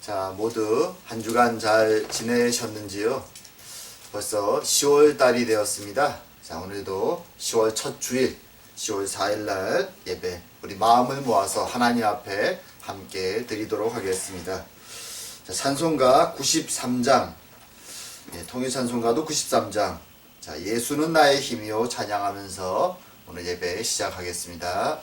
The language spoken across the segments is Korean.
자, 모두 한 주간 잘 지내셨는지요? 벌써 10월 달이 되었습니다. 자, 오늘도 10월 첫 주일, 10월 4일 날 예배, 우리 마음을 모아서 하나님 앞에 함께 드리도록 하겠습니다. 자, 찬송가 93장, 통일찬송가도 93장, 자, 예수는 나의 힘이요 찬양하면서 오늘 예배 시작하겠습니다.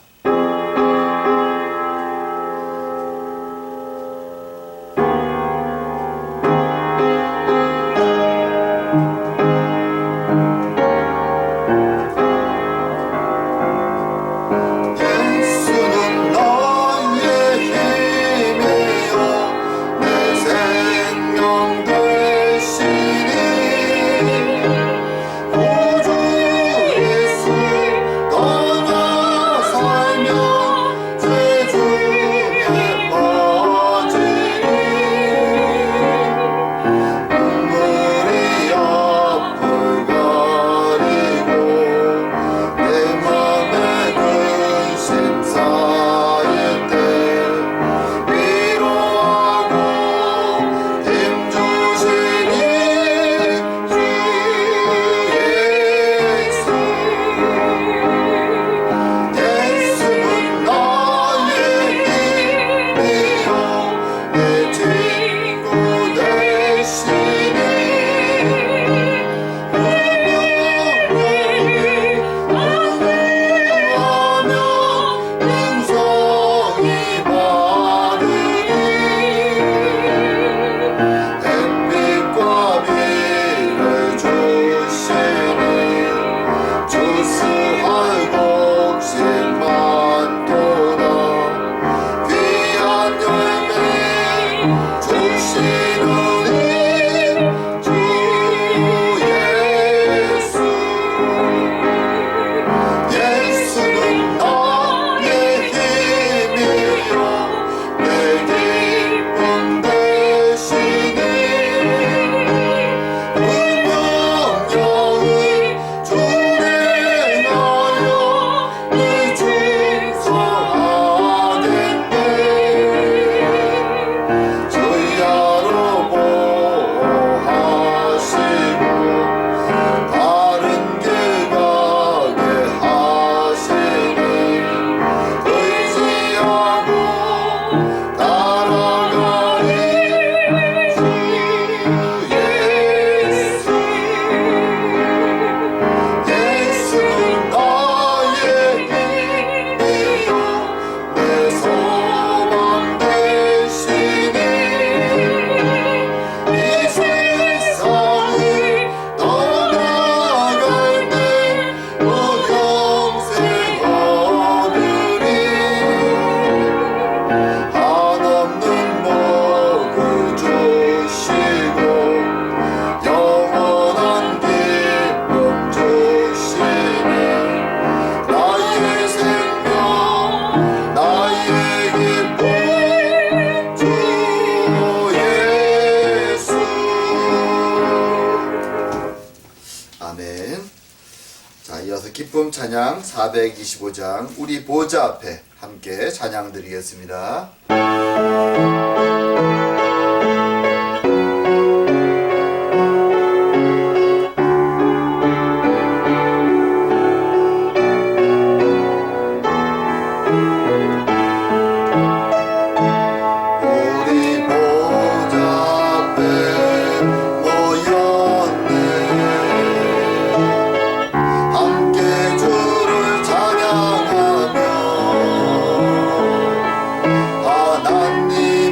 기쁨 찬양 425장 우리 보좌 앞에 함께 찬양 드리겠습니다.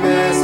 하나님의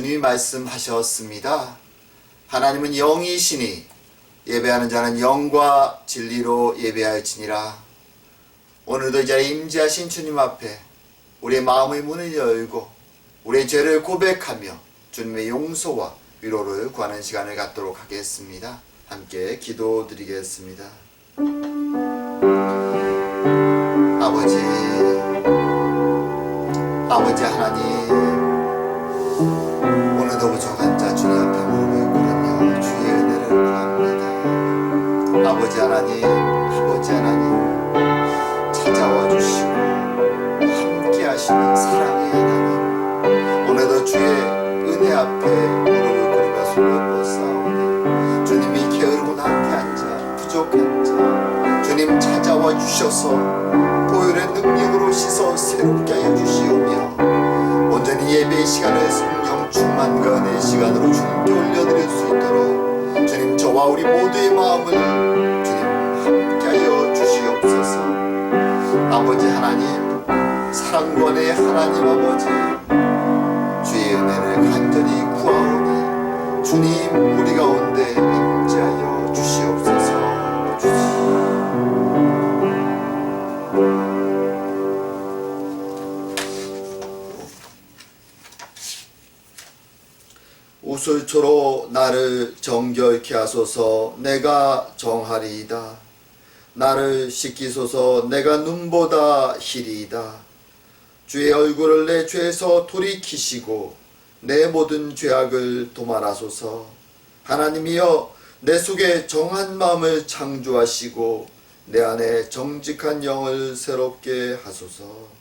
주님이 말씀하셨습니다. 하나님은 영이시니 예배하는 자는 영과 진리로 예배할지니라. 오늘도 이 자리에 임재하신 주님 앞에 우리의 마음의 문을 열고 우리의 죄를 고백하며 주님의 용서와 위로를 구하는 시간을 갖도록 하겠습니다. 함께 기도드리겠습니다. 아버지 하나님, 오늘도 부족한 자 주님 앞에 무릎을 꿇으며 주의 은혜를 구합니다. 아버지 하나님 찾아와 주시고 함께 하시는 사랑의 하나님, 오늘도 주의 은혜 앞에 무릎을 꿇으며 손을 뻗사오니 주님이 게으르고 낙태한 자, 부족한 자 주님 찾아와 주셔서 보혈의 능력으로 씻어 새롭게 하여 주시오며 온전히 예배의 시간을 성령 충만과 은혜의 시간으로 주님께 올려드릴 수 있도록 주님 저와 우리 모두의 마음을 주님 함께 하여 주시옵소서. 아버지 하나님, 사랑권의 하나님 아버지, 주의 은혜를 간절히 구하오니 주님 우리 가운데 임재하여 주시옵소서. 우슬초로 나를 정결케 하소서. 내가 정하리이다. 나를 씻기소서. 내가 눈보다 희리이다. 주의 얼굴을 내 죄에서 돌이키시고 내 모든 죄악을 도말하소서. 하나님이여, 내 속에 정한 마음을 창조하시고 내 안에 정직한 영을 새롭게 하소서.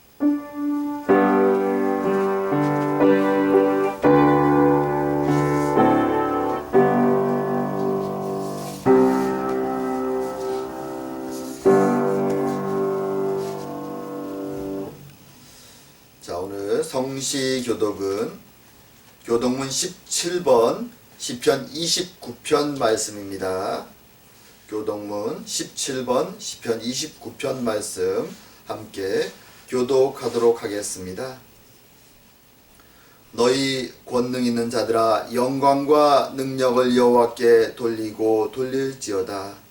자, 오늘 성시교독은 교독문 17번 시편 29편 말씀입니다. 교독문 17번 시편 29편 말씀 함께 교독하도록 하겠습니다. 너희 권능 있는 자들아, 영광과 능력을 여호와께 돌리고 돌릴지어다.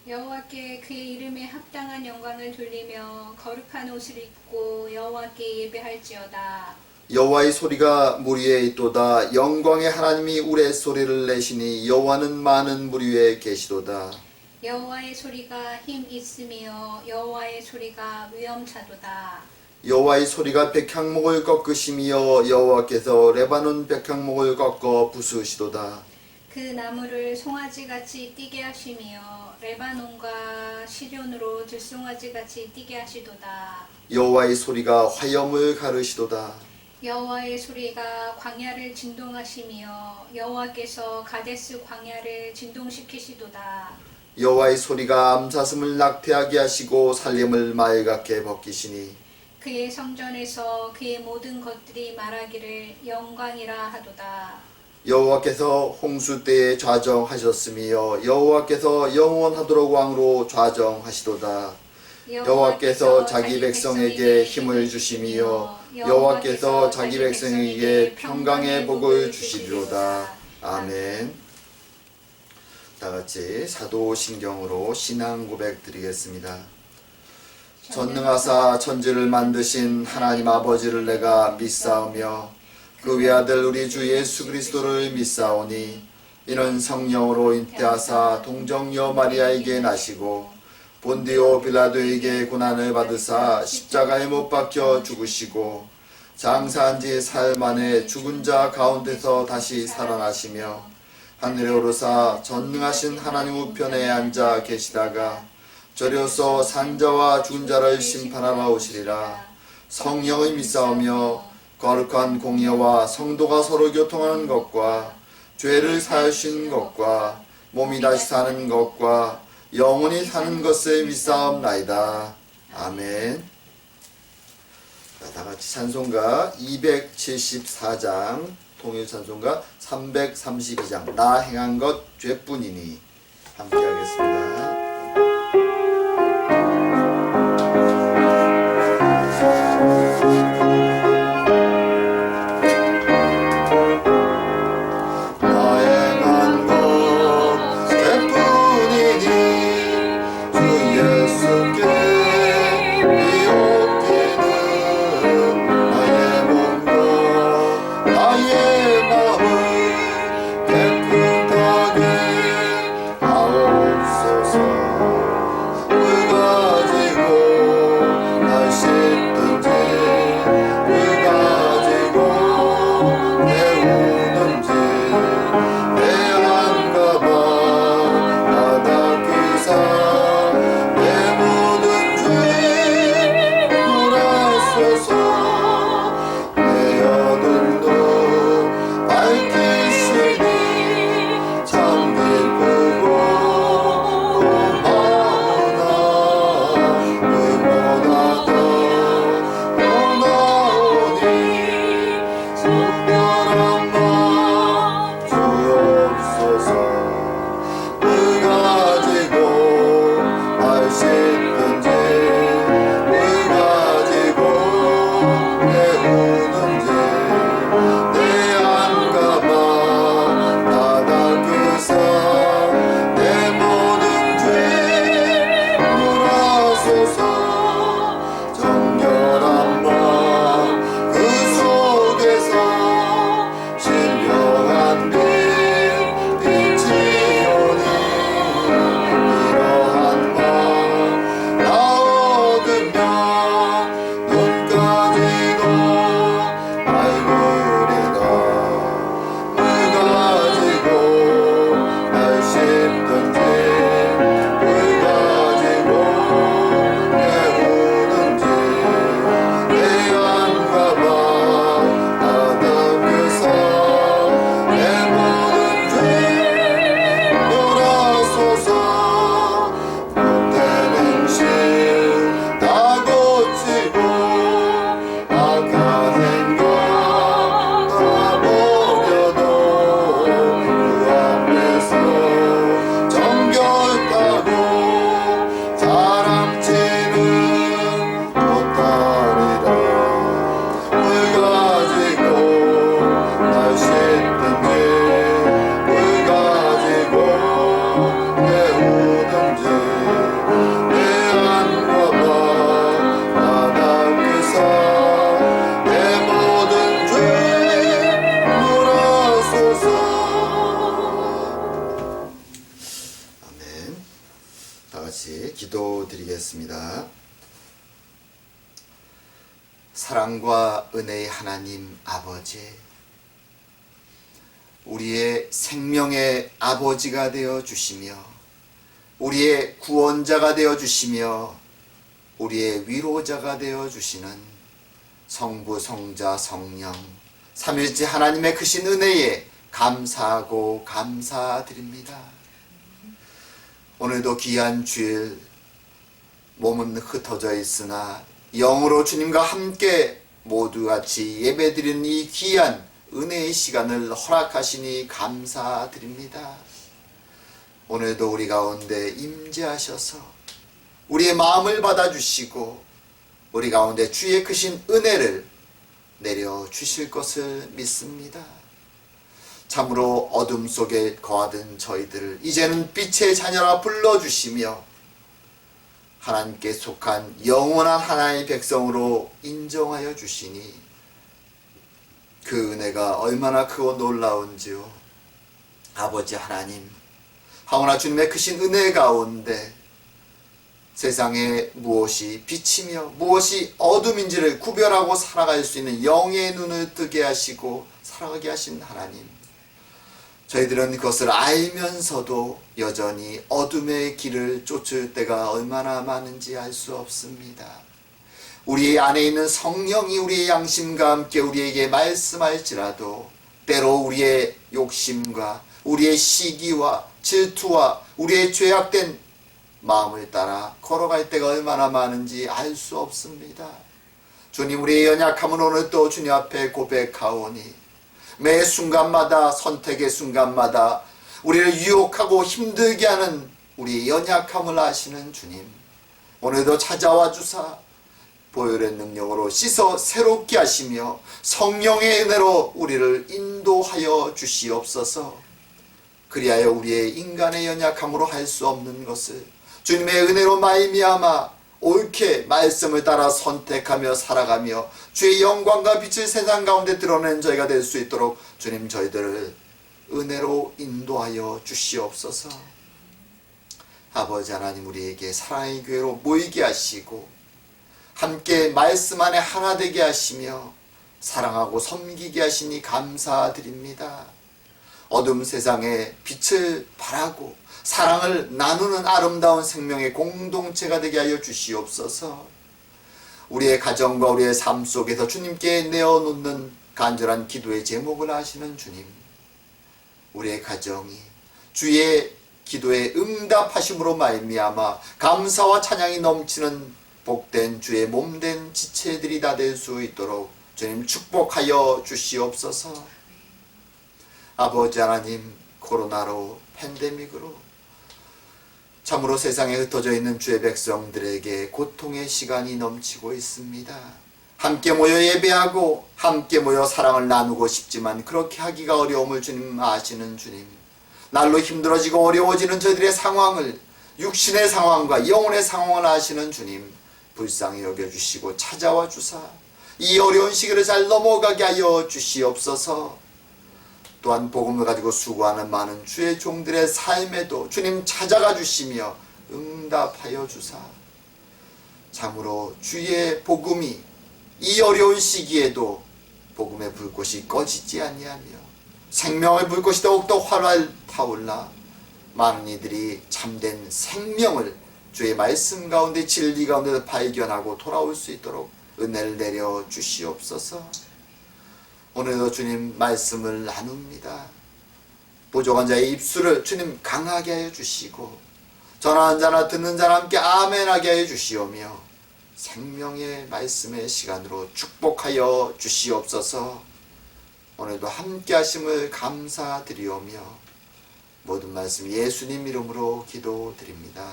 여호와께 그의 이름에 합당한 영광을 돌리며 거룩한 옷을 입고 여호와께 예배할지어다. 여호와의 소리가 물 위에 있도다. 영광의 하나님이 우레소리를 내시니 여호와는 많은 물 위에 계시도다. 여호와의 소리가 힘 있으며 여호와의 소리가 위엄차도다. 여호와의 소리가 백향목을 꺾으시며 여호와께서 레바논 백향목을 꺾어 부수시도다. 그 나무를 송아지같이 뛰게 하시며 레바논과 시련으로 들송아지같이 뛰게 하시도다. 여호와의 소리가 화염을 가르시도다. 여호와의 소리가 광야를 진동하시며 여호와께서 가데스 광야를 진동시키시도다. 여호와의 소리가 암사슴을 낙태하게 하시고 살림을 맑게 벗기시니 그의 성전에서 그의 모든 것들이 말하기를 영광이라 하도다. 여호와께서 홍수 때에 좌정하셨으며 여호와께서 영원하도록 왕으로 좌정하시도다. 여호와께서 자기 백성에게 힘을 주시며 여호와께서 자기 백성에게 평강의 복을 주시리로다. 아멘. 다같이 사도신경으로 신앙 고백 드리겠습니다. 전능하사 천지를 만드신 하나님 아버지를 내가 믿사오며 그 외아들 우리 주 예수 그리스도를 믿사오니 이는 성령으로 잉태하사 동정녀 마리아에게 나시고 본디오 빌라도에게 고난을 받으사 십자가에 못 박혀 죽으시고 장사한 지 사흘 만에 죽은 자 가운데서 다시 살아나시며 하늘에 오르사 전능하신 하나님 우편에 앉아 계시다가 저리로서 산자와 죽은 자를 심판하러 오시리라. 성령을 믿사오며 거룩한 공예와 성도가 서로 교통하는 것과 죄를 사하시는 것과 몸이 다시 사는 것과 영원히 사는 것을 믿사옵나이다. 아멘. 다같이 찬송가 274장, 통일 찬송가 332장 나 행한 것 죄뿐이니 함께 하겠습니다. 기도합니다. 사랑과 은혜의 하나님 아버지, 우리의 생명의 아버지가 되어 주시며 우리의 구원자가 되어 주시며 우리의 위로자가 되어 주시는 성부, 성자, 성령 삼위일체 하나님의 크신 은혜에 감사하고 감사드립니다. 오늘도 귀한 주일, 몸은 흩어져 있으나 영으로 주님과 함께 모두 같이 예배드리는 이 귀한 은혜의 시간을 허락하시니 감사드립니다. 오늘도 우리 가운데 임재하셔서 우리의 마음을 받아주시고 우리 가운데 주의 크신 은혜를 내려주실 것을 믿습니다. 참으로 어둠 속에 거하던 저희들을 이제는 빛의 자녀라 불러주시며 하나님께 속한 영원한 하나님의 백성으로 인정하여 주시니 그 은혜가 얼마나 크고 놀라운지요. 아버지 하나님, 하오나 주님의 크신 은혜 가운데 세상에 무엇이 빛이며 무엇이 어둠인지를 구별하고 살아갈 수 있는 영의 눈을 뜨게 하시고 살아가게 하신 하나님, 저희들은 그것을 알면서도 여전히 어둠의 길을 쫓을 때가 얼마나 많은지 알 수 없습니다. 우리 안에 있는 성령이 우리의 양심과 함께 우리에게 말씀할지라도 때로 우리의 욕심과 우리의 시기와 질투와 우리의 죄악된 마음을 따라 걸어갈 때가 얼마나 많은지 알 수 없습니다. 주님, 우리의 연약함은 오늘 또 주님 앞에 고백하오니 매 순간마다, 선택의 순간마다 우리를 유혹하고 힘들게 하는 우리의 연약함을 아시는 주님, 오늘도 찾아와 주사 보혈의 능력으로 씻어 새롭게 하시며 성령의 은혜로 우리를 인도하여 주시옵소서. 그리하여 우리의 인간의 연약함으로 할 수 없는 것을 주님의 은혜로 말미암아 옳게 말씀을 따라 선택하며 살아가며 주의 영광과 빛을 세상 가운데 드러낸 저희가 될 수 있도록 주님, 저희들을 은혜로 인도하여 주시옵소서. 아버지 하나님, 우리에게 사랑의 교회로 모이게 하시고 함께 말씀 안에 하나 되게 하시며 사랑하고 섬기게 하시니 감사드립니다. 어둠 세상에 빛을 발하고 사랑을 나누는 아름다운 생명의 공동체가 되게 하여 주시옵소서. 우리의 가정과 우리의 삶 속에서 주님께 내어놓는 간절한 기도의 제목을 아시는 주님, 우리의 가정이 주의 기도에 응답하심으로 말미암아 감사와 찬양이 넘치는 복된 주의 몸된 지체들이 다 될 수 있도록 주님 축복하여 주시옵소서. 아버지 하나님, 코로나로 팬데믹으로 참으로 세상에 흩어져 있는 주의 백성들에게 고통의 시간이 넘치고 있습니다. 함께 모여 예배하고 함께 모여 사랑을 나누고 싶지만 그렇게 하기가 어려움을 주님 아시는 주님, 날로 힘들어지고 어려워지는 저희들의 상황을, 육신의 상황과 영혼의 상황을 아시는 주님, 불쌍히 여겨주시고 찾아와 주사 이 어려운 시기를 잘 넘어가게 하여 주시옵소서. 또한 복음을 가지고 수고하는 많은 주의 종들의 삶에도 주님 찾아가 주시며 응답하여 주사 참으로 주의 복음이 이 어려운 시기에도 복음의 불꽃이 꺼지지 아니하며 생명의 불꽃이 더욱더 활활 타올라 많은 이들이 참된 생명을 주의 말씀 가운데 진리 가운데 발견하고 돌아올 수 있도록 은혜를 내려 주시옵소서. 오늘도 주님 말씀을 나눕니다. 부족한 자의 입술을 주님 강하게 하여 주시고 전하는 자나 듣는 자나 함께 아멘하게 하여 주시오며 생명의 말씀의 시간으로 축복하여 주시옵소서. 오늘도 함께 하심을 감사드리오며 모든 말씀 예수님 이름으로 기도드립니다.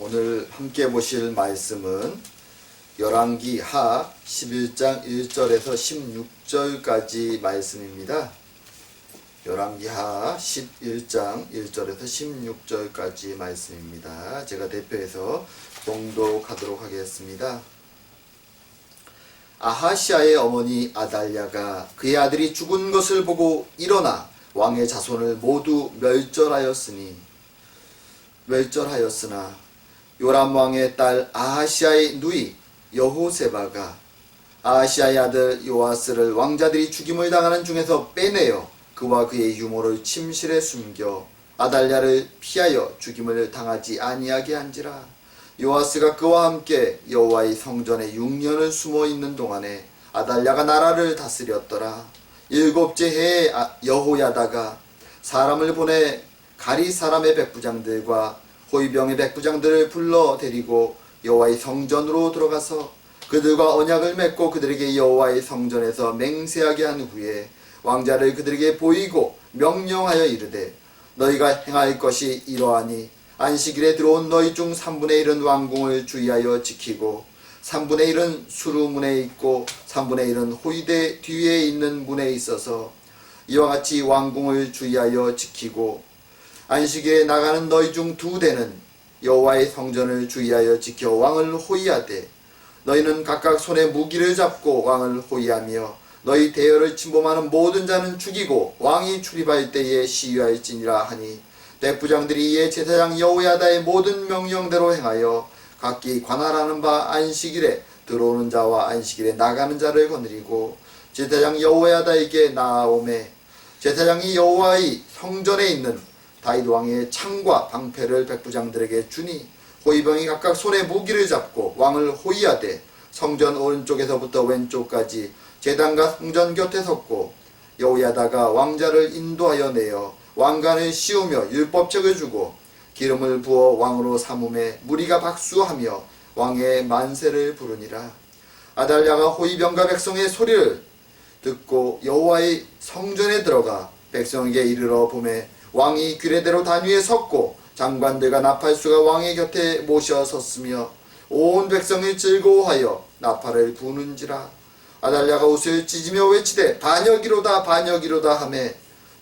오늘 함께 보실 말씀은 열왕기 하 11장 1절에서 16절까지 말씀입니다. 열왕기 하 11장 1절에서 16절까지 말씀입니다. 제가 대표해서 봉독하도록 하겠습니다. 아하시아의 어머니 아달랴가 그의 아들이 죽은 것을 보고 일어나 왕의 자손을 모두 멸절하였으나 요람 왕의 딸 아하시아의 누이 여호세바가 아하시아의 아들 요아스를 왕자들이 죽임을 당하는 중에서 빼내어 그와 그의 유모를 침실에 숨겨 아달랴를 피하여 죽임을 당하지 아니하게 한지라. 요아스가 그와 함께 여호와의 성전에 6년을 숨어 있는 동안에 아달랴가 나라를 다스렸더라. 7째 해에 여호야다가 사람을 보내 가리 사람의 백부장들과 호위병의 백부장들을 불러 데리고 여호와의 성전으로 들어가서 그들과 언약을 맺고 그들에게 여호와의 성전에서 맹세하게 한 후에 왕자를 그들에게 보이고 명령하여 이르되 너희가 행할 것이 이러하니 안식일에 들어온 너희 중 3분의 1은 왕궁을 주의하여 지키고 3분의 1은 수루문에 있고 3분의 1은 호위대 뒤에 있는 문에 있어서 이와 같이 왕궁을 주의하여 지키고 안식일에 나가는 너희 중 2대는 여호와의 성전을 주의하여 지켜 왕을 호위하되 너희는 각각 손에 무기를 잡고 왕을 호위하며 너희 대열을 침범하는 모든 자는 죽이고 왕이 출입할 때에 시위할지니라 하니 백부장들이 이에 제사장 여호야다의 모든 명령대로 행하여 각기 관할하는 바 안식일에 들어오는 자와 안식일에 나가는 자를 거느리고 제사장 여호야다에게 나아오매 제사장이 여호와의 성전에 있는 다윗 왕의 창과 방패를 백부장들에게 주니 호위병이 각각 손에 무기를 잡고 왕을 호위하되 성전 오른쪽에서부터 왼쪽까지 제단과 성전 곁에 섰고 여호야다가 왕자를 인도하여 내어 왕관을 씌우며 율법책을 주고 기름을 부어 왕으로 삼음에 무리가 박수하며 왕의 만세를 부르니라. 아달랴가 호위병과 백성의 소리를 듣고 여호와의 성전에 들어가 백성에게 이르러 보매 왕이 규례대로 단위에 섰고 장관들과 나팔수가 왕의 곁에 모셔 섰으며 온 백성이 즐거워하여 나팔을 부는지라. 아달랴가 옷을 찢으며 외치되 반역이로다 반역이로다 하매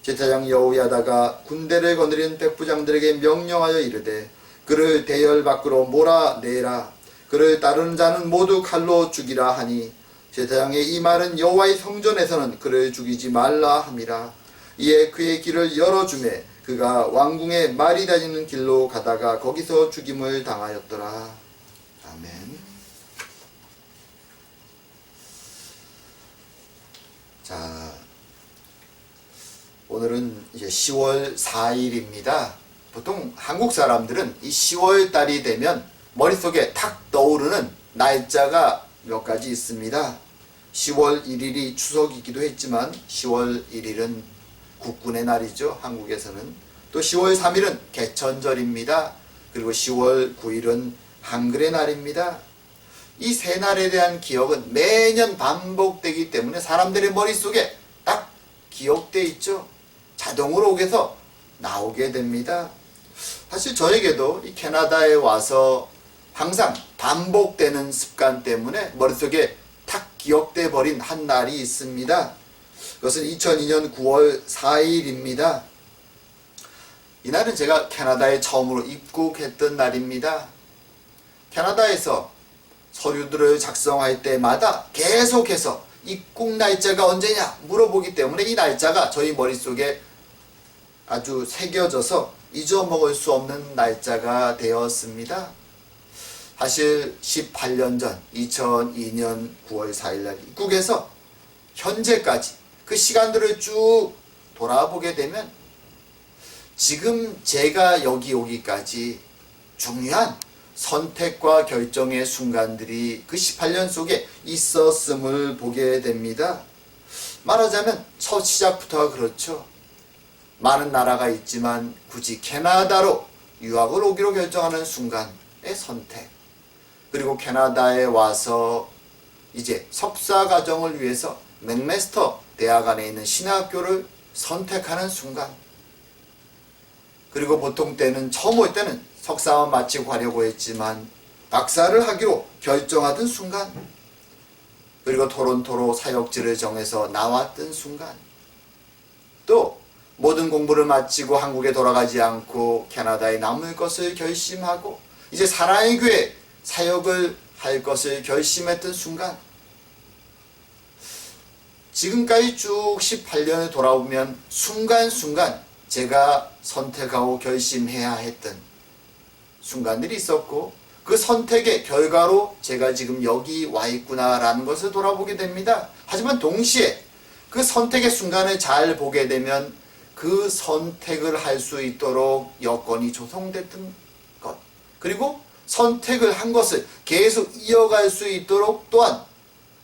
제사장 여호야다가 군대를 거느린 백부장들에게 명령하여 이르되 그를 대열 밖으로 몰아내라. 그를 따르는 자는 모두 칼로 죽이라 하니 제사장의 이 말은 여호와의 성전에서는 그를 죽이지 말라 함이라. 이에 그의 길을 열어주매 그가 왕궁에 말이 다니는 길로 가다가 거기서 죽임을 당하였더라. 아멘. 자, 오늘은 이제 10월 4일입니다. 보통 한국 사람들은 이 10월 달이 되면 머릿속에 탁 떠오르는 날짜가 몇 가지 있습니다. 10월 1일이 추석이기도 했지만 10월 1일은 국군의 날이죠. 한국에서는. 또 10월 3일은 개천절입니다. 그리고 10월 9일은 한글의 날입니다. 이 세 날에 대한 기억은 매년 반복되기 때문에 사람들의 머릿속에 딱 기억돼 있죠. 자동으로 옥에서 나오게 됩니다. 사실 저에게도 이 캐나다에 와서 항상 반복되는 습관 때문에 머릿속에 탁 기억돼 버린 한 날이 있습니다. 그것은 2002년 9월 4일입니다. 이날은 제가 캐나다에 처음으로 입국했던 날입니다. 캐나다에서 서류들을 작성할 때마다 계속해서 입국 날짜가 언제냐 물어보기 때문에 이 날짜가 저희 머릿속에 아주 새겨져서 잊어먹을 수 없는 날짜가 되었습니다. 사실 18년 전 2002년 9월 4일날 입국해서 현재까지 그 시간들을 쭉 돌아보게 되면 지금 제가 여기 오기까지 중요한 선택과 결정의 순간들이 그 18년 속에 있었음을 보게 됩니다. 말하자면 첫 시작부터가 그렇죠. 많은 나라가 있지만 굳이 캐나다로 유학을 오기로 결정하는 순간의 선택. 그리고 캐나다에 와서 이제 석사 과정을 위해서 맥메스터 대학 안에 있는 신학교를 선택하는 순간. 그리고 보통 때는 처음 올 때는 석사만 마치고 가려고 했지만 박사를 하기로 결정하던 순간, 그리고 토론토로 사역지를 정해서 나왔던 순간, 또 모든 공부를 마치고 한국에 돌아가지 않고 캐나다에 남을 것을 결심하고 이제 사랑의 교회 사역을 할 것을 결심했던 순간, 지금까지 쭉 18년을 돌아보면 순간순간 제가 선택하고 결심해야 했던 순간들이 있었고, 그 선택의 결과로 제가 지금 여기 와 있구나라는 것을 돌아보게 됩니다. 하지만 동시에 그 선택의 순간을 잘 보게 되면 그 선택을 할 수 있도록 여건이 조성됐던 것, 그리고 선택을 한 것을 계속 이어갈 수 있도록 또한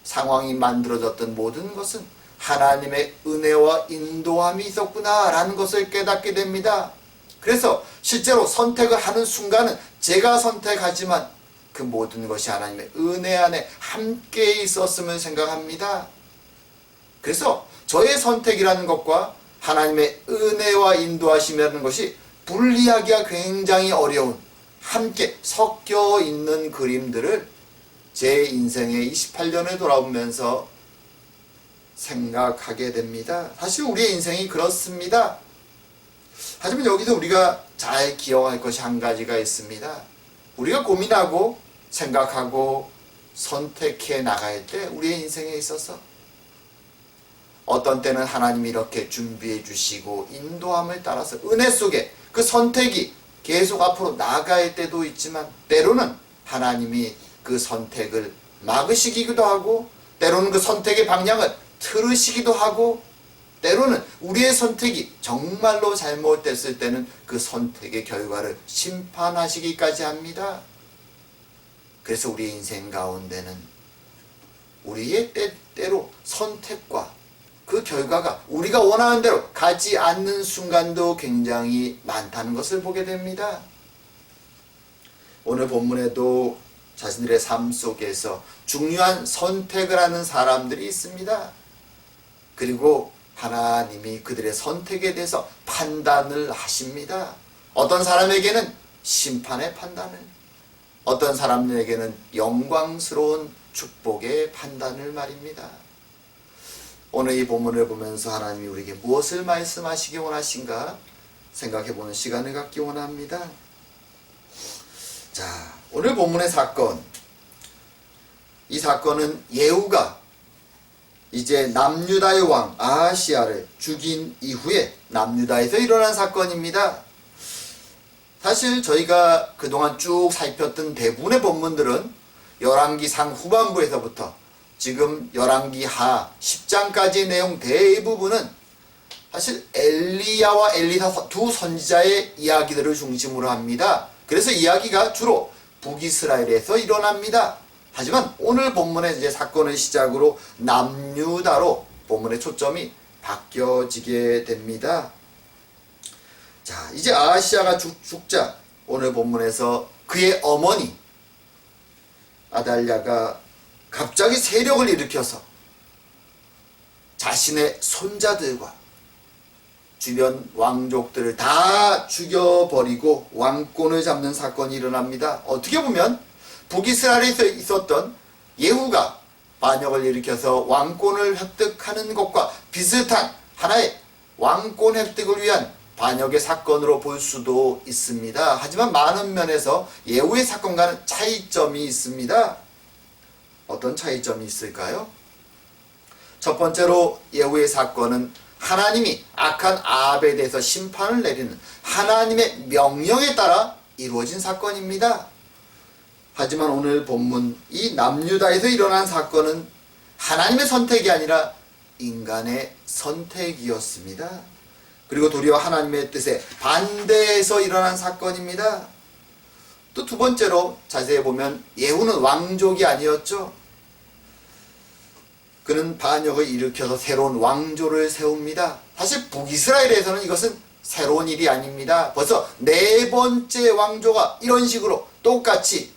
상황이 만들어졌던 모든 것은 하나님의 은혜와 인도함이 있었구나라는 것을 깨닫게 됩니다. 그래서 실제로 선택을 하는 순간은 제가 선택하지만 그 모든 것이 하나님의 은혜 안에 함께 있었음을 생각합니다. 그래서 저의 선택이라는 것과 하나님의 은혜와 인도하심이라는 것이 분리하기가 굉장히 어려운, 함께 섞여 있는 그림들을 제 인생의 28년을 돌아보면서 생각하게 됩니다. 사실 우리의 인생이 그렇습니다. 하지만 여기서 우리가 잘 기억할 것이 한 가지가 있습니다. 우리가 고민하고 생각하고 선택해 나갈 때 우리의 인생에 있어서 어떤 때는 하나님이 이렇게 준비해 주시고 인도함을 따라서 은혜 속에 그 선택이 계속 앞으로 나갈 때도 있지만, 때로는 하나님이 그 선택을 막으시기도 하고, 때로는 그 선택의 방향을 틀으시기도 하고, 때로는 우리의 선택이 정말로 잘못됐을 때는 그 선택의 결과를 심판하시기까지 합니다. 그래서 우리의 인생 가운데는 우리의 때때로 선택과 그 결과가 우리가 원하는 대로 가지 않는 순간도 굉장히 많다는 것을 보게 됩니다. 오늘 본문에도 자신들의 삶 속에서 중요한 선택을 하는 사람들이 있습니다. 그리고 하나님이 그들의 선택에 대해서 판단을 하십니다. 어떤 사람에게는 심판의 판단을, 어떤 사람에게는 영광스러운 축복의 판단을 말입니다. 오늘 이 본문을 보면서 하나님이 우리에게 무엇을 말씀하시기 원하신가 생각해보는 시간을 갖기 원합니다. 자, 오늘 본문의 사건, 이 사건은 예후가 이제 남유다의 왕 아하시야를 죽인 이후에 남유다에서 일어난 사건입니다. 사실 저희가 그동안 쭉 살폈던 대부분의 본문들은 열왕기상 후반부에서부터 지금 열왕기하 10장까지의 내용 대부분은 사실 엘리야와 엘리사 두 선지자의 이야기들을 중심으로 합니다. 그래서 이야기가 주로 북이스라엘에서 일어납니다. 하지만 오늘 본문의 이제 사건을 시작으로 남유다로 본문의 초점이 바뀌어지게 됩니다. 자, 이제 아하시야가 죽자 오늘 본문에서 그의 어머니 아달랴가 갑자기 세력을 일으켜서 자신의 손자들과 주변 왕족들을 다 죽여버리고 왕권을 잡는 사건이 일어납니다. 어떻게 보면 북이스라엘에서 있었던 예후가 반역을 일으켜서 왕권을 획득하는 것과 비슷한 하나의 왕권 획득을 위한 반역의 사건으로 볼 수도 있습니다. 하지만 많은 면에서 예후의 사건과는 차이점이 있습니다. 어떤 차이점이 있을까요? 첫 번째로 예후의 사건은 하나님이 악한 아합에 대해서 심판을 내리는 하나님의 명령에 따라 이루어진 사건입니다. 하지만 오늘 본문 이 남유다에서 일어난 사건은 하나님의 선택이 아니라 인간의 선택이었습니다. 그리고 도리어 하나님의 뜻에 반대해서 일어난 사건입니다. 또 두 번째로 자세히 보면 예후는 왕족이 아니었죠. 그는 반역을 일으켜서 새로운 왕조를 세웁니다. 사실 북이스라엘에서는 이것은 새로운 일이 아닙니다. 벌써 네 번째 왕조가 이런 식으로 똑같이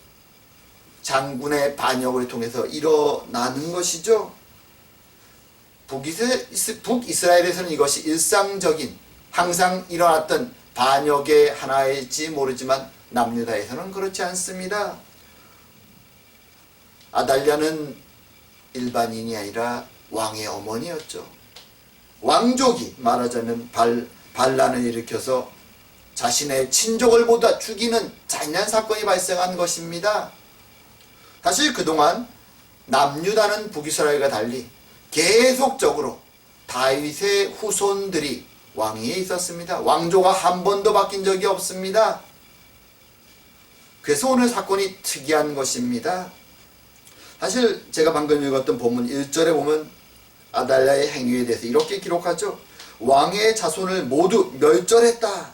장군의 반역을 통해서 일어나는 것이죠. 북이스라엘에서는 이것이 일상적인 항상 일어났던 반역의 하나일지 모르지만 남유다에서는 그렇지 않습니다. 아달랴는 일반인이 아니라 왕의 어머니였죠. 왕족이 말하자면 반란을 일으켜서 자신의 친족을 모두 다 죽이는 잔인한 사건이 발생한 것입니다. 사실 그동안 남유다는 북이스라엘과 달리 계속적으로 다윗의 후손들이 왕위에 있었습니다. 왕조가 한 번도 바뀐 적이 없습니다. 그래서 오늘 사건이 특이한 것입니다. 사실 제가 방금 읽었던 본문 1절에 보면 아달랴의 행위에 대해서 이렇게 기록하죠. 왕의 자손을 모두 멸절했다.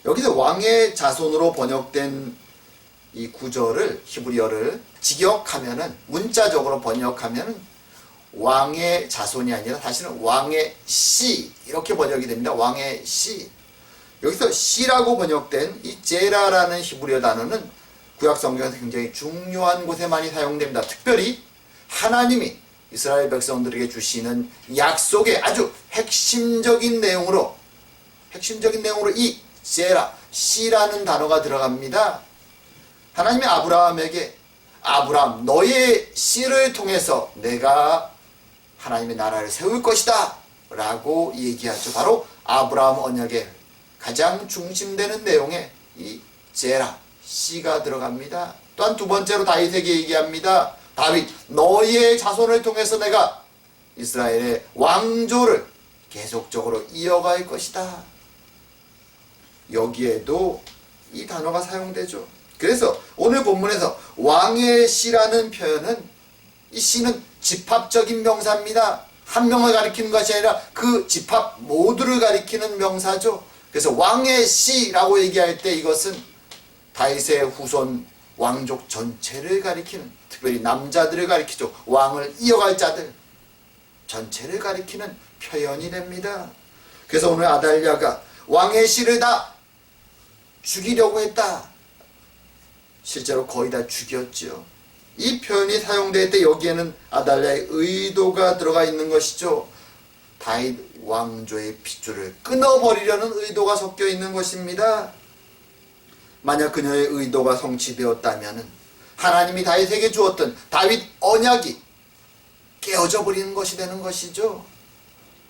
여기서 왕의 자손으로 번역된 이 구절을 히브리어를 직역하면은 문자적으로 번역하면은 왕의 자손이 아니라 사실은 왕의 씨 이렇게 번역이 됩니다. 왕의 씨. 여기서 씨라고 번역된 이 제라라는 히브리어 단어는 구약 성경에서 굉장히 중요한 곳에 많이 사용됩니다. 특별히 하나님이 이스라엘 백성들에게 주시는 약속의 아주 핵심적인 내용으로 이 제라, 씨라는 단어가 들어갑니다. 하나님이 아브라함에게 아브라함 너의 씨를 통해서 내가 하나님의 나라를 세울 것이다 라고 얘기하죠. 바로 아브라함 언약의 가장 중심되는 내용에 이 제라, 씨가 들어갑니다. 또한 두 번째로 다윗에게 얘기합니다. 다윗 너의 자손을 통해서 내가 이스라엘의 왕조를 계속적으로 이어갈 것이다. 여기에도 이 단어가 사용되죠. 그래서 오늘 본문에서 왕의 씨라는 표현은 이 씨는 집합적인 명사입니다. 한 명을 가리키는 것이 아니라 그 집합 모두를 가리키는 명사죠. 그래서 왕의 씨라고 얘기할 때 이것은 다윗의 후손 왕족 전체를 가리키는, 특별히 남자들을 가리키죠. 왕을 이어갈 자들 전체를 가리키는 표현이 됩니다. 그래서 오늘 아달랴가 왕의 씨를 다 죽이려고 했다. 실제로 거의 다 죽였죠. 이 표현이 사용될 때 여기에는 아달랴의 의도가 들어가 있는 것이죠. 다윗 왕조의 핏줄을 끊어버리려는 의도가 섞여 있는 것입니다. 만약 그녀의 의도가 성취되었다면 하나님이 다윗에게 주었던 다윗 언약이 깨어져 버리는 것이 되는 것이죠.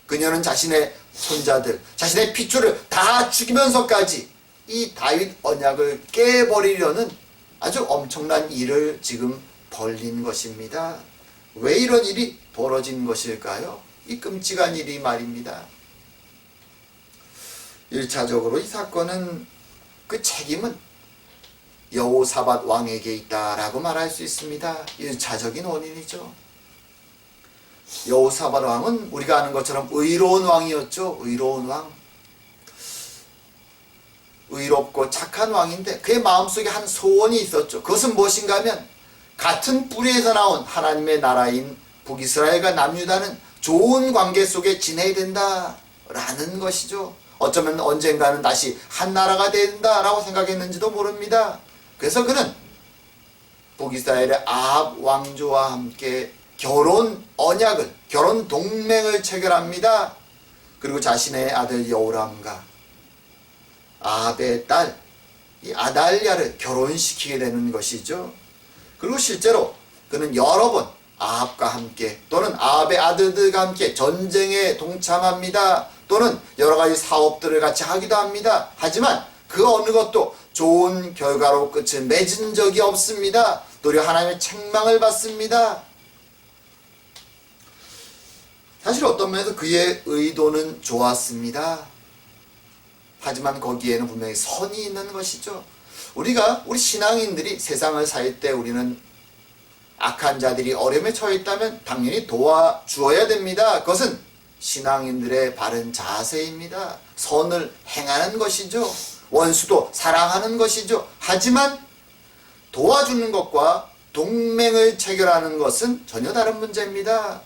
그녀는 자신의 손자들, 자신의 핏줄을 다 죽이면서까지 이 다윗 언약을 깨버리려는 아주 엄청난 일을 지금 벌린 것입니다. 왜 이런 일이 벌어진 것일까요? 이 끔찍한 일이 말입니다. 1차적으로 이 사건은 그 책임은 여호사밧 왕에게 있다라고 말할 수 있습니다. 1차적인 원인이죠. 여호사밧 왕은 우리가 아는 것처럼 의로운 왕이었죠. 의로운 왕. 의롭고 착한 왕인데 그의 마음속에 한 소원이 있었죠. 그것은 무엇인가 하면 같은 뿌리에서 나온 하나님의 나라인 북이스라엘과 남유다는 좋은 관계 속에 지내야 된다라는 것이죠. 어쩌면 언젠가는 다시 한 나라가 된다라고 생각했는지도 모릅니다. 그래서 그는 북이스라엘의 아합 왕조와 함께 결혼 언약을, 결혼 동맹을 체결합니다. 그리고 자신의 아들 여호람과 아합의 딸 이 아달랴를 결혼시키게 되는 것이죠. 그리고 실제로 그는 여러 번 아합과 함께 또는 아합의 아들들과 함께 전쟁에 동참합니다. 또는 여러 가지 사업들을 같이 하기도 합니다. 하지만 그 어느 것도 좋은 결과로 끝을 맺은 적이 없습니다. 도리어 하나님의 책망을 받습니다. 사실 어떤 면에서 그의 의도는 좋았습니다. 하지만 거기에는 분명히 선이 있는 것이죠. 우리 신앙인들이 세상을 살 때 우리는 악한 자들이 어려움에 처해 있다면 당연히 도와주어야 됩니다. 그것은 신앙인들의 바른 자세입니다. 선을 행하는 것이죠. 원수도 사랑하는 것이죠. 하지만 도와주는 것과 동맹을 체결하는 것은 전혀 다른 문제입니다.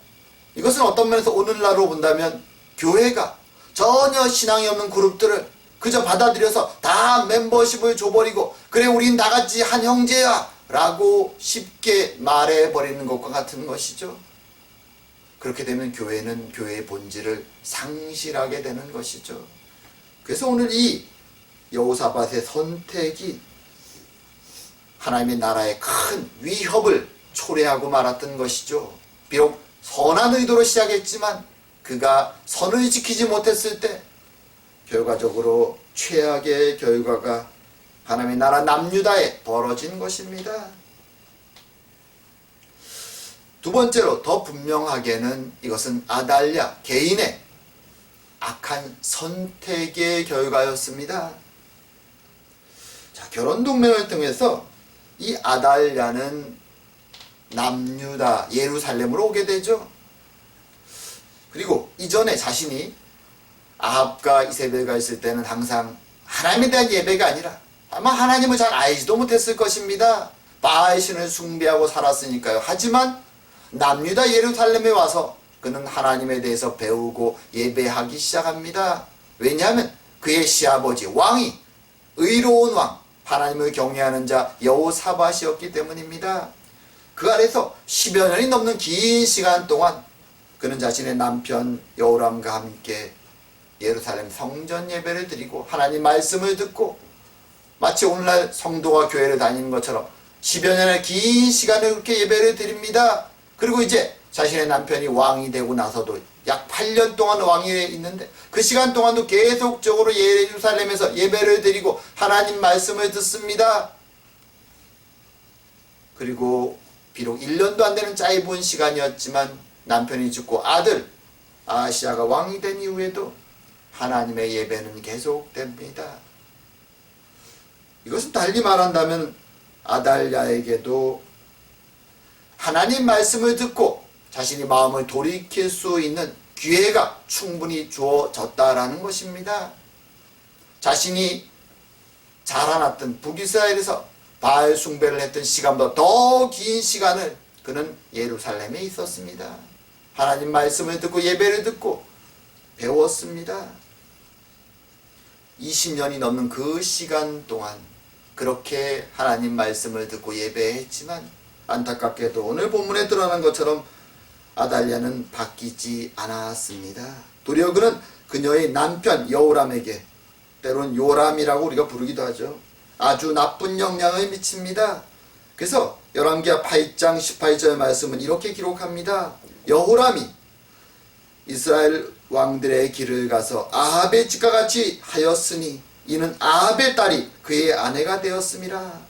이것은 어떤 면에서 오늘날로 본다면 교회가 전혀 신앙이 없는 그룹들을 그저 받아들여서 다 멤버십을 줘버리고 그래 우린 나같이 한 형제야 라고 쉽게 말해버리는 것과 같은 것이죠. 그렇게 되면 교회는 교회의 본질을 상실하게 되는 것이죠. 그래서 오늘 이 여호사밧의 선택이 하나님의 나라의 큰 위협을 초래하고 말았던 것이죠. 비록 선한 의도로 시작했지만 그가 선을 지키지 못했을 때 결과적으로 최악의 결과가 하나님의 나라 남유다에 벌어진 것입니다. 두 번째로 더 분명하게는 이것은 아달랴 개인의 악한 선택의 결과였습니다. 자, 결혼 동맹을 통해서 이 아달랴는 남유다 예루살렘으로 오게 되죠. 그리고 이전에 자신이 아합과 이세벨과 있을 때는 항상 하나님에 대한 예배가 아니라 아마 하나님을 잘 알지도 못했을 것입니다. 바알 신을 숭배하고 살았으니까요. 하지만 남유다 예루살렘에 와서 그는 하나님에 대해서 배우고 예배하기 시작합니다. 왜냐하면 그의 시아버지 왕이 의로운 왕, 하나님을 경외하는 자 여호사밧이었기 때문입니다. 그 아래서 10여 년이 넘는 긴 시간 동안 그는 자신의 남편 여호람과 함께 예루살렘 성전 예배를 드리고 하나님 말씀을 듣고 마치 오늘날 성도가 교회를 다니는 것처럼 10여 년의 긴 시간을 그렇게 예배를 드립니다. 그리고 이제 자신의 남편이 왕이 되고 나서도 약 8년 동안 왕위에 있는데 그 시간 동안도 계속적으로 예루살렘에서 예배를 드리고 하나님 말씀을 듣습니다. 그리고 비록 1년도 안 되는 짧은 시간이었지만 남편이 죽고 아들 아하시야가 왕이 된 이후에도 하나님의 예배는 계속됩니다. 이것은 달리 말한다면 아달랴에게도 하나님 말씀을 듣고 자신이 마음을 돌이킬 수 있는 기회가 충분히 주어졌다라는 것입니다. 자신이 자라났던 북이스라엘에서 바알 숭배를 했던 시간보다 더 긴 시간을 그는 예루살렘에 있었습니다. 하나님 말씀을 듣고 예배를 듣고 배웠습니다. 20년이 넘는 그 시간 동안 그렇게 하나님 말씀을 듣고 예배했지만 안타깝게도 오늘 본문에 드러난 것처럼 아달랴는 바뀌지 않았습니다. 도리어 그는 그녀의 남편 여호람에게, 때론 요람이라고 우리가 부르기도 하죠, 아주 나쁜 영향을 미칩니다. 그래서 열왕기하 8장 18절 말씀은 이렇게 기록합니다. 여호람이 이스라엘 왕들의 길을 가서 아합의 집과 같이 하였으니 이는 아합의 딸이 그의 아내가 되었음이라.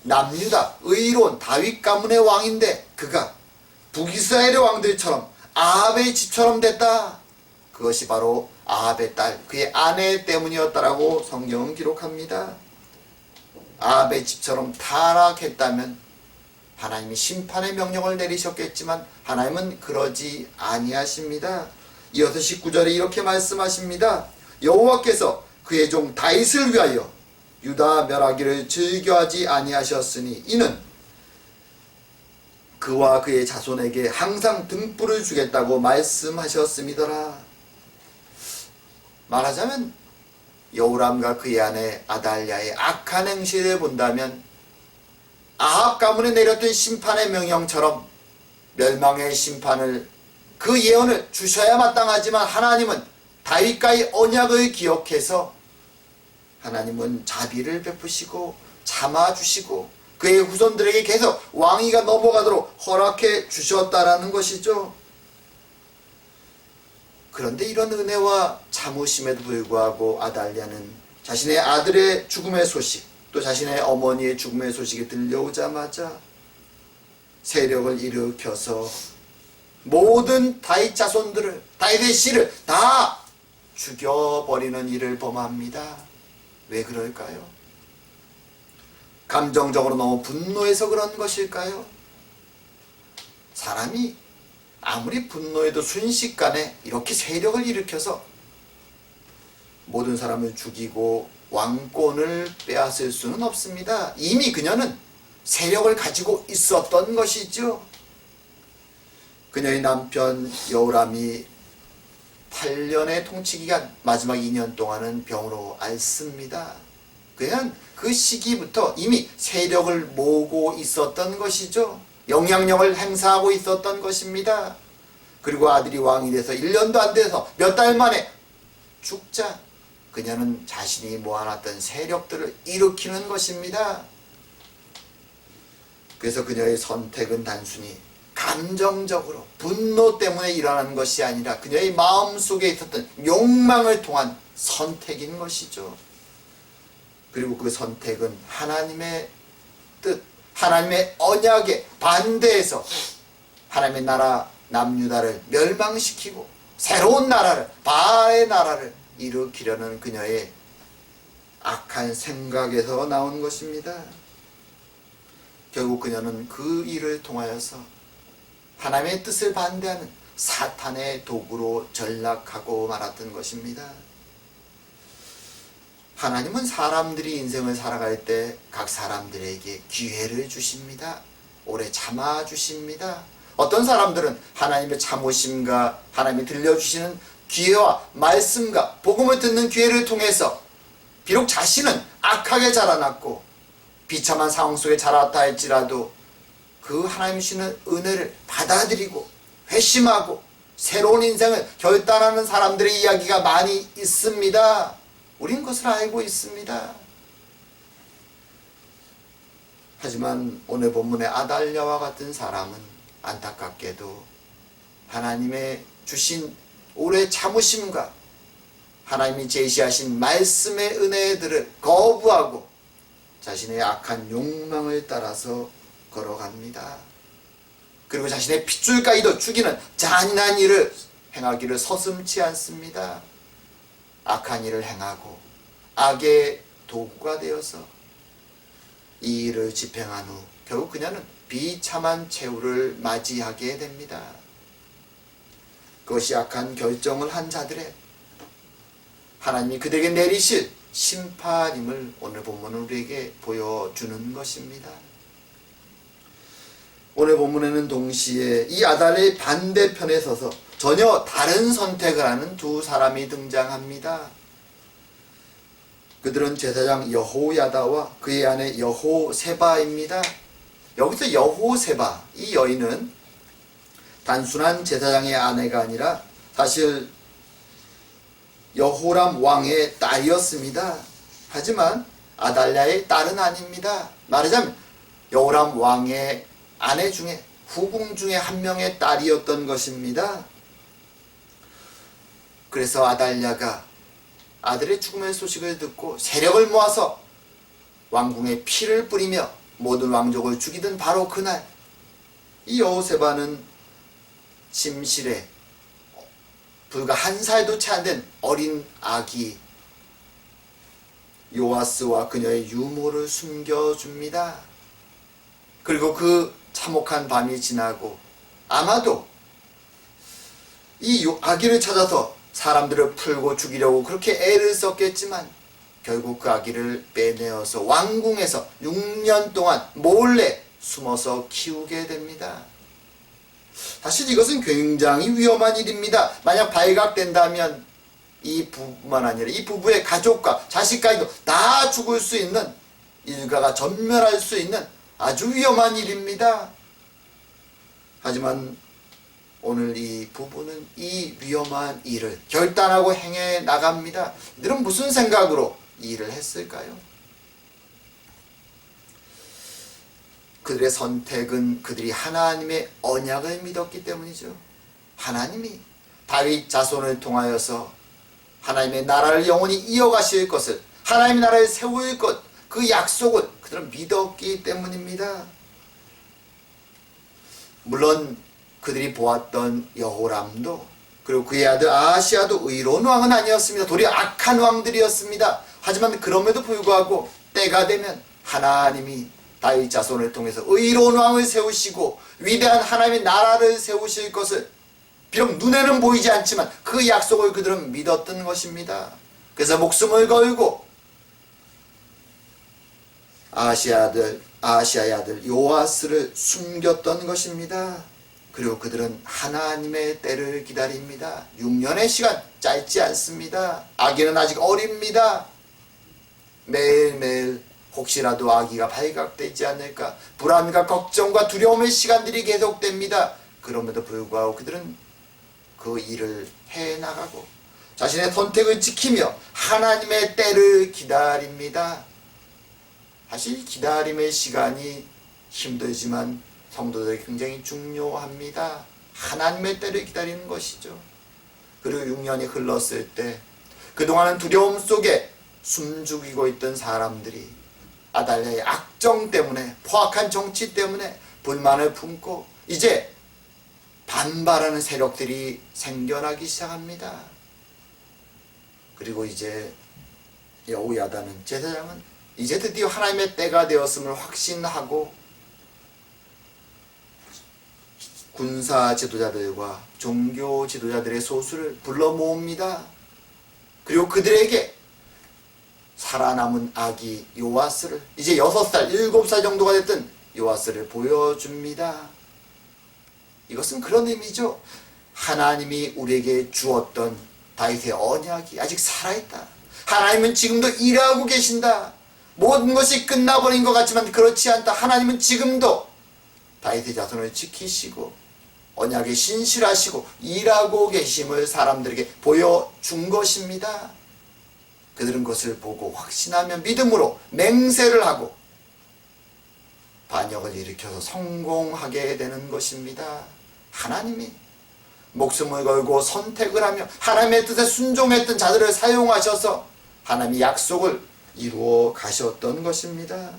남유다 의로운 다윗 가문의 왕인데 그가 북이스라엘의 왕들처럼 아합의 집처럼 됐다. 그것이 바로 아합의 딸, 그의 아내 때문이었다라고 성경은 기록합니다. 아합의 집처럼 타락했다면 하나님이 심판의 명령을 내리셨겠지만 하나님은 그러지 아니하십니다. 이어서 19절에 이렇게 말씀하십니다. 여호와께서 그의 종 다윗을 위하여 유다 멸하기를 즐겨하지 아니하셨으니 이는 그와 그의 자손에게 항상 등불을 주겠다고 말씀하셨음이더라. 말하자면 여호람과 그의 아내 아달랴의 악한 행실을 본다면 아합 가문에 내렸던 심판의 명령처럼 멸망의 심판을, 그 예언을 주셔야 마땅하지만 하나님은 다윗과의 언약을 기억해서 하나님은 자비를 베푸시고 참아주시고 그의 후손들에게 계속 왕위가 넘어가도록 허락해 주셨다라는 것이죠. 그런데 이런 은혜와 참으심에도 불구하고 아달랴는 자신의 아들의 죽음의 소식, 또 자신의 어머니의 죽음의 소식이 들려오자마자 세력을 일으켜서 모든 다윗 자손들을, 다윗의 씨를 다 죽여버리는 일을 범합니다. 왜 그럴까요? 감정적으로 너무 분노해서 그런 것일까요? 사람이 아무리 분노해도 순식간에 이렇게 세력을 일으켜서 모든 사람을 죽이고 왕권을 빼앗을 수는 없습니다. 이미 그녀는 세력을 가지고 있었던 것이죠. 그녀의 남편 여호람이 8년의 통치기간 마지막 2년 동안은 병으로 앓습니다. 그냥 그 시기부터 이미 세력을 모으고 있었던 것이죠. 영향력을 행사하고 있었던 것입니다. 그리고 아들이 왕이 돼서 1년도 안 돼서 몇 달 만에 죽자 그녀는 자신이 모아놨던 세력들을 일으키는 것입니다. 그래서 그녀의 선택은 단순히 감정적으로 분노 때문에 일어나는 것이 아니라 그녀의 마음속에 있었던 욕망을 통한 선택인 것이죠. 그리고 그 선택은 하나님의 뜻, 하나님의 언약에 반대해서 하나님의 나라 남유다를 멸망시키고 새로운 나라를, 바알의 나라를 일으키려는 그녀의 악한 생각에서 나온 것입니다. 결국 그녀는 그 일을 통하여서 하나님의 뜻을 반대하는 사탄의 도구로 전락하고 말았던 것입니다. 하나님은 사람들이 인생을 살아갈 때 각 사람들에게 기회를 주십니다. 오래 참아 주십니다. 어떤 사람들은 하나님의 참으심과 하나님이 들려주시는 기회와 말씀과 복음을 듣는 기회를 통해서 비록 자신은 악하게 자라났고 비참한 상황 속에 자랐다 할지라도 그 하나님 주시는 은혜를 받아들이고 회심하고 새로운 인생을 결단하는 사람들의 이야기가 많이 있습니다. 우린 그것을 알고 있습니다. 하지만 오늘 본문의 아달랴와 같은 사람은 안타깝게도 하나님의 주신 오래 참으심과 하나님이 제시하신 말씀의 은혜들을 거부하고 자신의 악한 욕망을 따라서 걸어갑니다. 그리고 자신의 핏줄까지도 죽이는 잔인한 일을 행하기를 서슴지 않습니다. 악한 일을 행하고 악의 도구가 되어서 이 일을 집행한 후 결국 그녀는 비참한 최후를 맞이하게 됩니다. 그것이 악한 결정을 한 자들의 하나님이 그들에게 내리실 심판임을 오늘 본문은 우리에게 보여주는 것입니다. 오늘 본문에는 동시에 이 아달의 반대편에 서서 전혀 다른 선택을 하는 두 사람이 등장합니다. 그들은 제사장 여호야다와 그의 아내 여호세바입니다. 여기서 여호세바, 이 여인은 단순한 제사장의 아내가 아니라 사실 여호람 왕의 딸이었습니다. 하지만 아달랴의 딸은 아닙니다. 말하자면 여호람 왕의 아내 중에 후궁 중에 한 명의 딸이었던 것입니다. 그래서 아달랴가 아들의 죽음의 소식을 듣고 세력을 모아서 왕궁에 피를 뿌리며 모든 왕족을 죽이던 바로 그날 이 여호세바는 침실에 불과 한 살도 채 안 된 어린 아기 요아스와 그녀의 유모를 숨겨줍니다. 그리고 그 참혹한 밤이 지나고 아마도 이 아기를 찾아서 사람들을 풀고 죽이려고 그렇게 애를 썼겠지만 결국 그 아기를 빼내어서 왕궁에서 6년 동안 몰래 숨어서 키우게 됩니다. 사실 이것은 굉장히 위험한 일입니다. 만약 발각된다면 이 부부만 아니라 이 부부의 가족과 자식까지도 다 죽을 수 있는, 일가가 전멸할 수 있는 아주 위험한 일입니다. 하지만 오늘 이 부부는 이 위험한 일을 결단하고 행해 나갑니다. 이들은 무슨 생각으로 이 일을 했을까요? 그들의 선택은 그들이 하나님의 언약을 믿었기 때문이죠. 하나님이 다윗 자손을 통하여서 하나님의 나라를 영원히 이어가실 것을, 하나님의 나라를 세울 것, 그 약속을 그들은 믿었기 때문입니다. 물론 그들이 보았던 여호람도 그리고 그의 아들 아하시아도 의로운 왕은 아니었습니다. 도리어 악한 왕들이었습니다. 하지만 그럼에도 불구하고 때가 되면 하나님이 다윗 자손을 통해서 의로운 왕을 세우시고 위대한 하나님의 나라를 세우실 것을 비록 눈에는 보이지 않지만 그 약속을 그들은 믿었던 것입니다. 그래서 목숨을 걸고 아하시아의 아들 요아스를 숨겼던 것입니다. 그리고 그들은 하나님의 때를 기다립니다. 6년의 시간 짧지 않습니다. 아기는 아직 어립니다. 매일매일 혹시라도 아기가 발각되지 않을까 불안과 걱정과 두려움의 시간들이 계속됩니다. 그럼에도 불구하고 그들은 그 일을 해나가고 자신의 선택을 지키며 하나님의 때를 기다립니다. 사실 기다림의 시간이 힘들지만 성도들이 굉장히 중요합니다. 하나님의 때를 기다리는 것이죠. 그리고 6년이 흘렀을 때 그동안은 두려움 속에 숨죽이고 있던 사람들이 아달랴의 악정 때문에, 포악한 정치 때문에 불만을 품고 이제 반발하는 세력들이 생겨나기 시작합니다. 그리고 이제 여호야다는 제사장은 이제 드디어 하나님의 때가 되었음을 확신하고 군사 지도자들과 종교 지도자들의 소수를 불러 모읍니다. 그리고 그들에게 살아남은 아기 요아스를, 이제 6살, 7살 정도가 됐던 요아스를 보여줍니다. 이것은 그런 의미죠. 하나님이 우리에게 주었던 다윗의 언약이 아직 살아있다. 하나님은 지금도 일하고 계신다. 모든 것이 끝나버린 것 같지만 그렇지 않다. 하나님은 지금도 다윗의 자손을 지키시고 언약에 신실하시고 일하고 계심을 사람들에게 보여준 것입니다. 그들은 그것을 보고 확신하며 믿음으로 맹세를 하고 반역을 일으켜서 성공하게 되는 것입니다. 하나님이 목숨을 걸고 선택을 하며 하나님의 뜻에 순종했던 자들을 사용하셔서 하나님의 약속을 이루어 가셨던 것입니다.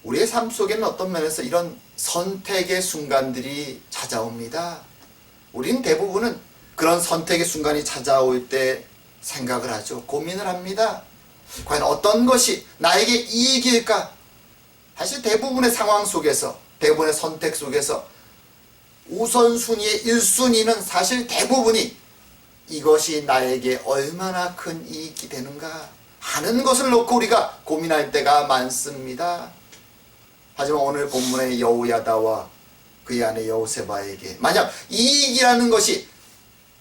우리의 삶 속에는 어떤 면에서 이런 선택의 순간들이 찾아옵니다. 우리는 대부분은 그런 선택의 순간이 찾아올 때 생각을 하죠. 고민을 합니다. 과연 어떤 것이 나에게 이익일까? 사실 대부분의 상황 속에서, 대부분의 선택 속에서 우선순위의 1순위는 사실 대부분이 이것이 나에게 얼마나 큰 이익이 되는가 하는 것을 놓고 우리가 고민할 때가 많습니다. 하지만 오늘 본문의 여호야다와 그의 아내 여호세바에게 만약 이익이라는 것이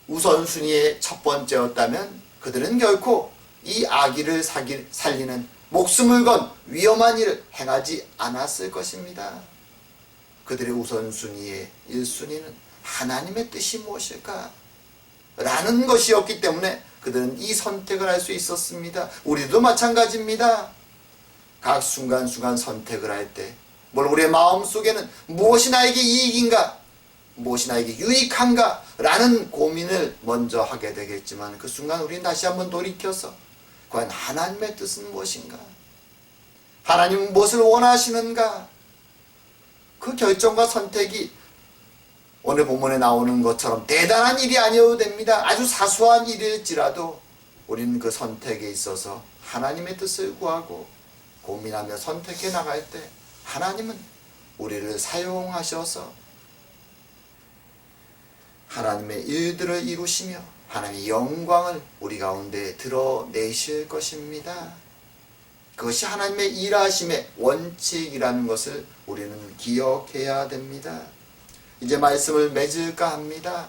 우선순위의 첫 번째였다면 그들은 결코 이 아기를 살리는 목숨을 건 위험한 일을 행하지 않았을 것입니다. 그들의 우선순위의 1순위는 하나님의 뜻이 무엇일까? 라는 것이었기 때문에 그들은 이 선택을 할 수 있었습니다. 우리도 마찬가지입니다. 각 순간순간 선택을 할 때 우리의 마음속에는 무엇이 나에게 이익인가? 무엇이 나에게 유익한가? 라는 고민을 먼저 하게 되겠지만 그 순간 우리는 다시 한번 돌이켜서 과연 하나님의 뜻은 무엇인가? 하나님은 무엇을 원하시는가? 그 결정과 선택이 오늘 본문에 나오는 것처럼 대단한 일이 아니어도 됩니다. 아주 사소한 일일지라도 우리는 그 선택에 있어서 하나님의 뜻을 구하고 고민하며 선택해 나갈 때 하나님은 우리를 사용하셔서 하나님의 일들을 이루시며 하나님의 영광을 우리 가운데 드러내실 것입니다. 그것이 하나님의 일하심의 원칙이라는 것을 우리는 기억해야 됩니다. 이제 말씀을 맺을까 합니다.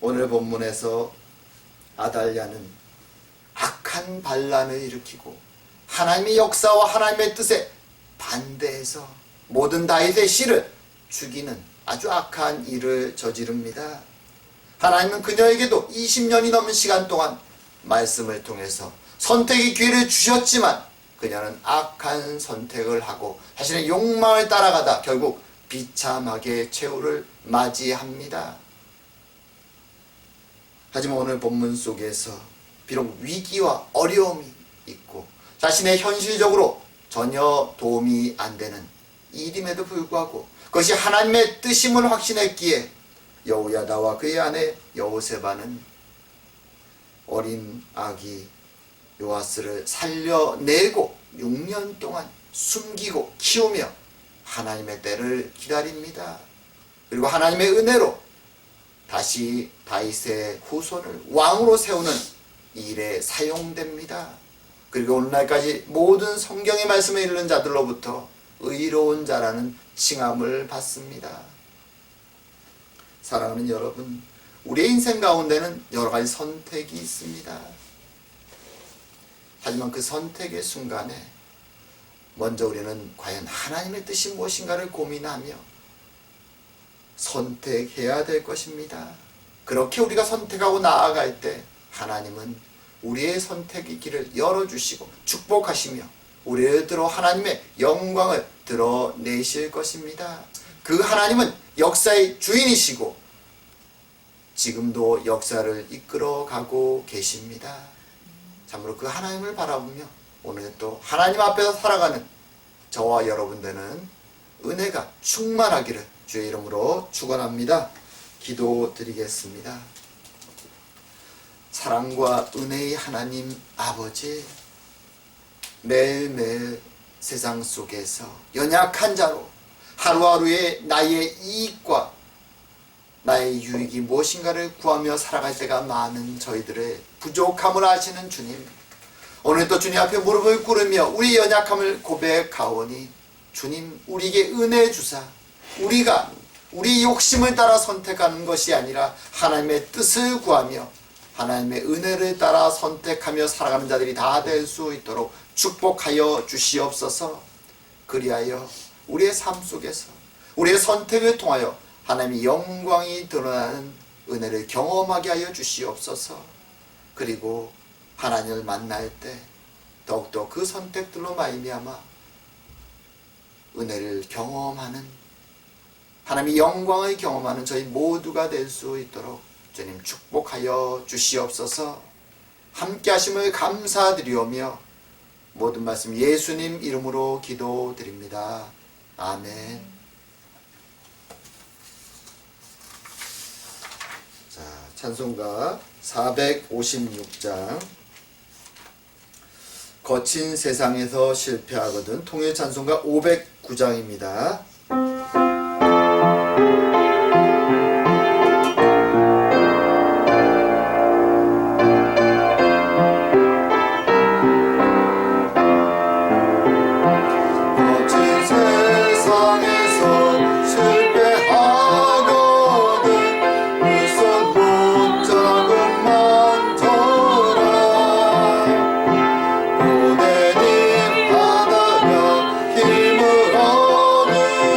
오늘 본문에서 아달랴는 악한 반란을 일으키고 하나님의 역사와 하나님의 뜻에 반대해서 모든 다윗의 씨를 죽이는 아주 악한 일을 저지릅니다. 하나님은 그녀에게도 20년이 넘은 시간 동안 말씀을 통해서 선택의 기회를 주셨지만 그녀는 악한 선택을 하고 자신의 욕망을 따라가다 결국 비참하게 최후를 맞이합니다. 하지만 오늘 본문 속에서 비록 위기와 어려움이 있고 자신의 현실적으로 전혀 도움이 안 되는 일임에도 불구하고 그것이 하나님의 뜻임을 확신했기에 여호야다와 그의 아내 여호세바는 어린 아기 요아스를 살려내고 6년 동안 숨기고 키우며 하나님의 때를 기다립니다. 그리고 하나님의 은혜로 다시 다윗의 후손을 왕으로 세우는 일에 사용됩니다. 그리고 오늘날까지 모든 성경의 말씀을 읽는 자들로부터 의로운 자라는 칭함을 받습니다. 사랑하는 여러분, 우리의 인생 가운데는 여러 가지 선택이 있습니다. 하지만 그 선택의 순간에 먼저 우리는 과연 하나님의 뜻이 무엇인가를 고민하며 선택해야 될 것입니다. 그렇게 우리가 선택하고 나아갈 때 하나님은 우리의 선택의 길을 열어주시고 축복하시며 우리를 들어 하나님의 영광을 드러내실 것입니다. 그 하나님은 역사의 주인이시고 지금도 역사를 이끌어가고 계십니다. 참으로 그 하나님을 바라보며 오늘 또 하나님 앞에서 살아가는 저와 여러분들은 은혜가 충만하기를 주의 이름으로 축원합니다. 기도드리겠습니다. 사랑과 은혜의 하나님 아버지, 매일매일 세상 속에서 연약한 자로 하루하루의 나의 이익과 나의 유익이 무엇인가를 구하며 살아갈 때가 많은 저희들의 부족함을 아시는 주님, 오늘도 주님 앞에 무릎을 꿇으며 우리 연약함을 고백하오니 주님, 우리에게 은혜 주사 우리가 우리 욕심을 따라 선택하는 것이 아니라 하나님의 뜻을 구하며 하나님의 은혜를 따라 선택하며 살아가는 자들이 다 될 수 있도록 축복하여 주시옵소서. 그리하여 우리의 삶 속에서 우리의 선택을 통하여 하나님의 영광이 드러나는 은혜를 경험하게 하여 주시옵소서. 그리고 하나님을 만날 때 더욱더 그 선택들로 말미암아 은혜를 경험하는, 하나님의 영광을 경험하는 저희 모두가 될 수 있도록 주님 축복하여 주시옵소서. 함께 하심을 감사드리오며 모든 말씀 예수님 이름으로 기도드립니다. 아멘. 자, 찬송가 456장 거친 세상에서 실패하거든, 통일 찬송가 509장입니다. 힘을 얻는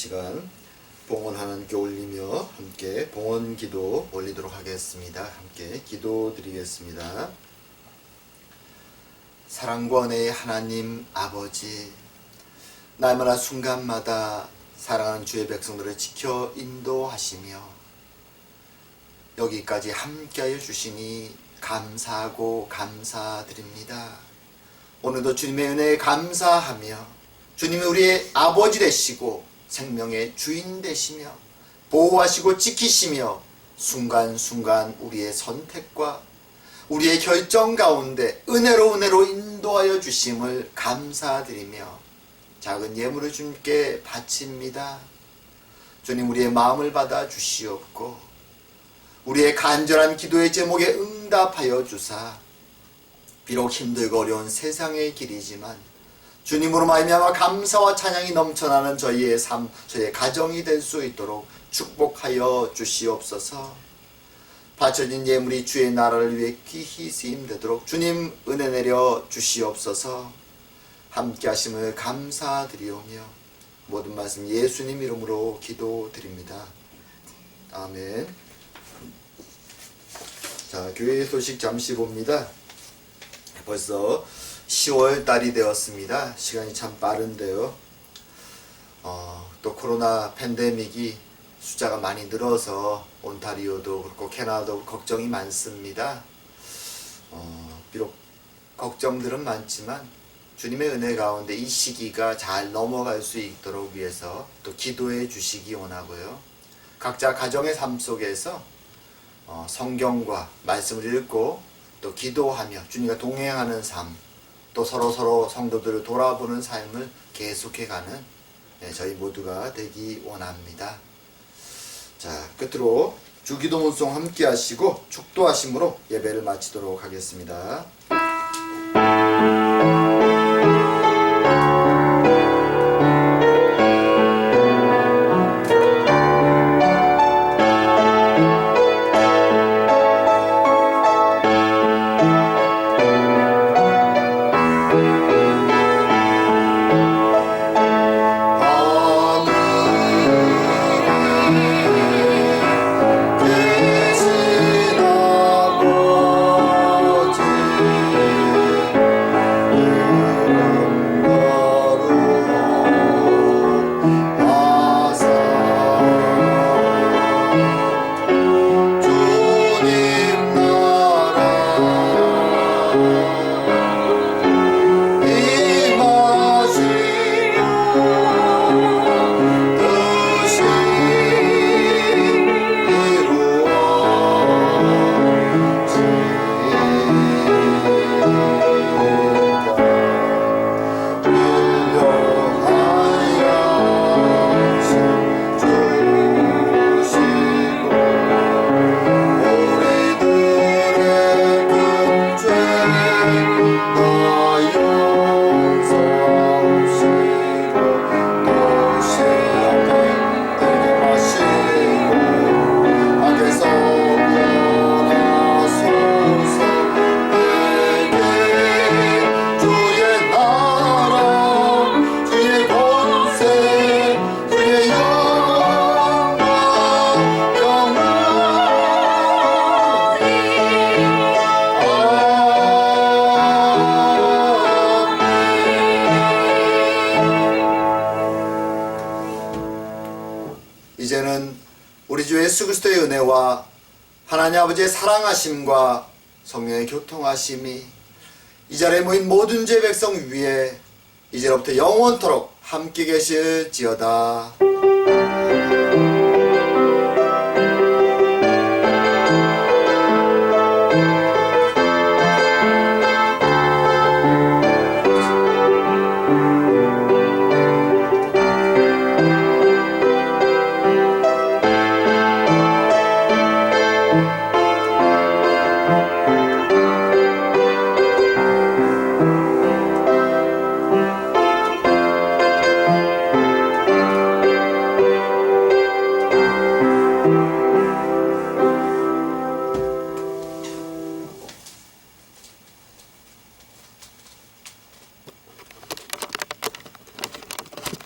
시간 봉헌 하나님께 올리며 함께 봉헌 기도 올리도록 하겠습니다. 함께 기도 드리겠습니다. 사랑과 은혜의 하나님 아버지, 날마다 순간마다 사랑하는 주의 백성들을 지켜 인도하시며 여기까지 함께하여 주시니 감사하고 감사드립니다. 오늘도 주님의 은혜에 감사하며 주님이 우리의 아버지 되시고 생명의 주인 되시며 보호하시고 지키시며 순간순간 우리의 선택과 우리의 결정 가운데 은혜로 인도하여 주심을 감사드리며 작은 예물을 주님께 바칩니다. 주님, 우리의 마음을 받아 주시옵고 우리의 간절한 기도의 제목에 응답하여 주사 비록 힘들고 어려운 세상의 길이지만 주님으로 말미암아 감사와 찬양이 넘쳐나는 저희의 삶, 저희의 가정이 될 수 있도록 축복하여 주시옵소서. 바쳐진 예물이 주의 나라를 위해 귀히 쓰임되도록 주님 은혜 내려 주시옵소서. 함께 하심을 감사드리오며 모든 말씀 예수님 이름으로 기도드립니다. 아멘. 자, 교회 소식 잠시 봅니다. 벌써 10월 달이 되었습니다. 시간이 참 빠른데요. 또 코로나 팬데믹이 숫자가 많이 늘어서 온타리오도 그렇고 캐나다도 걱정이 많습니다. 비록 걱정들은 많지만 주님의 은혜 가운데 이 시기가 잘 넘어갈 수 있도록 위해서 또 기도해 주시기 원하고요. 각자 가정의 삶 속에서 성경과 말씀을 읽고 또 기도하며 주님과 동행하는 삶, 또 서로 성도들을 돌아보는 삶을 계속해가는 저희 모두가 되기 원합니다. 자, 끝으로 주기도문송 함께 하시고 축도하심으로 예배를 마치도록 하겠습니다. 이제는 우리 주 예수 그리스도의 은혜와 하나님 아버지의 사랑하심과 성령의 교통하심이 이 자리에 모인 모든 죄 백성 위에 이제로부터 영원토록 함께 계실지어다.